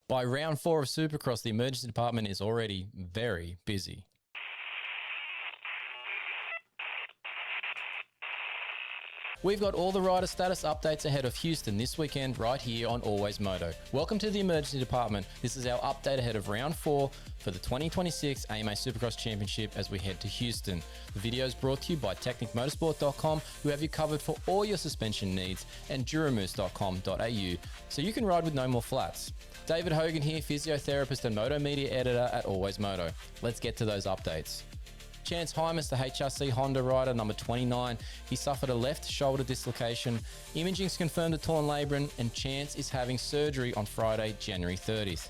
By round 4 of Supercross, the emergency department is already very busy. We've got all the rider status updates ahead of Houston this weekend right here on Always Moto. Welcome to the emergency department. This is our update ahead of round 4 for the 2026 AMA Supercross Championship as we head to Houston. The video is brought to you by TechnicMotorsport.com, who have you covered for all your suspension needs, and Duramoose.com.au, so you can ride with no more flats. David Hogan here, physiotherapist and moto media editor at Always Moto. Let's get to those updates. Chance Hymas, the HRC Honda rider, number 29, he suffered a left shoulder dislocation. Imaging's confirmed a torn labrum, and Chance is having surgery on Friday, January 30th.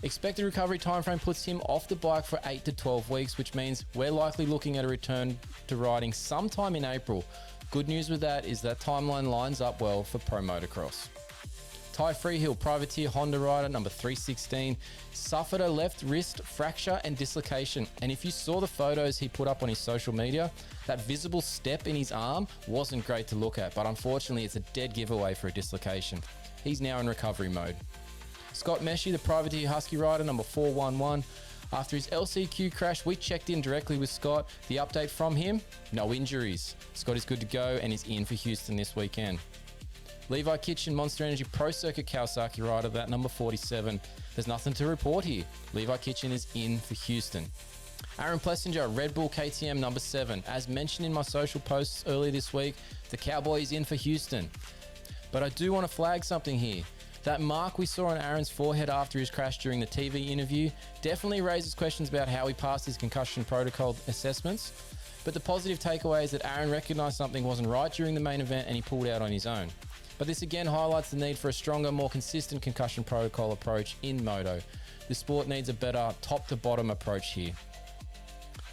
Expected recovery timeframe puts him off the bike for 8 to 12 weeks, which means we're likely looking at a return to riding sometime in April. Good news with that is that timeline lines up well for pro motocross. Ty Freehill, privateer Honda rider, number 316, suffered a left wrist fracture and dislocation. And if you saw the photos he put up on his social media, that visible step in his arm wasn't great to look at, but unfortunately it's a dead giveaway for a dislocation. He's now in recovery mode. Scott Meshy, the privateer Husky rider, number 411, after his LCQ crash, we checked in directly with Scott. The update from him, no injuries. Scott is good to go and is in for Houston this weekend. Levi Kitchen, Monster Energy Pro Circuit Kawasaki rider, that number 47. There's nothing to report here. Levi Kitchen is in for Houston. Aaron Plessinger, Red Bull KTM number 7. As mentioned in my social posts earlier this week, the Cowboy is in for Houston. But I do want to flag something here. That mark we saw on Aaron's forehead after his crash during the TV interview definitely raises questions about how he passed his concussion protocol assessments. But the positive takeaway is that Aaron recognized something wasn't right during the main event and he pulled out on his own. But this again highlights the need for a stronger, more consistent concussion protocol approach in moto. The sport needs a better top-to-bottom approach here.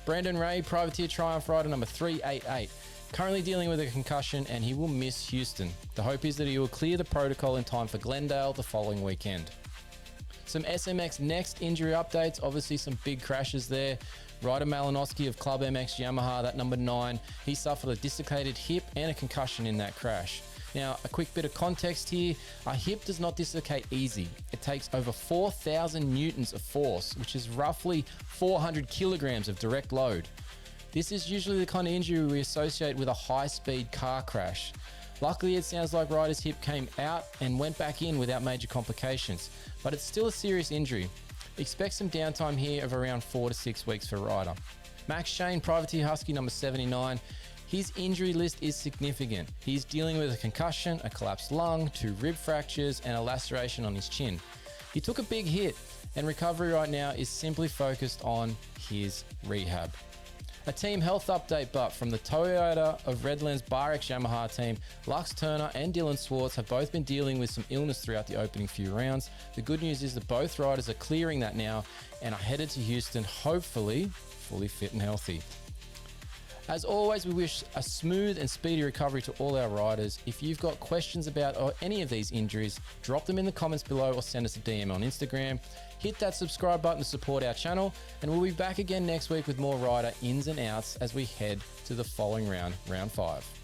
Brandon Ray, privateer Triumph rider, number 388, currently dealing with a concussion and he will miss Houston. The hope is that he will clear the protocol in time for Glendale the following weekend. Some SMX Next injury updates, obviously some big crashes there. Ryder Malinowski of Club MX Yamaha, that number 9, he suffered a dislocated hip and a concussion in that crash. Now, a quick bit of context here. A hip does not dislocate easy. It takes over 4,000 newtons of force, which is roughly 400 kilograms of direct load. This is usually the kind of injury we associate with a high-speed car crash. Luckily, it sounds like Ryder's hip came out and went back in without major complications, but it's still a serious injury. Expect some downtime here of around 4 to 6 weeks for Ryder. Max Shane, privateer Husky, number 79. His injury list is significant. He's dealing with a concussion, a collapsed lung, 2 rib fractures, and a laceration on his chin. He took a big hit, and recovery right now is simply focused on his rehab. A team health update, but from the Toyota of Redlands Bar-X Yamaha team, Lux Turner and Dylan Swartz have both been dealing with some illness throughout the opening few rounds. The good news is that both riders are clearing that now and are headed to Houston, hopefully fully fit and healthy. As always, we wish a smooth and speedy recovery to all our riders. If you've got questions about any of these injuries, drop them in the comments below or send us a DM on Instagram. Hit that subscribe button to support our channel, and we'll be back again next week with more rider ins and outs as we head to the following round, round 5.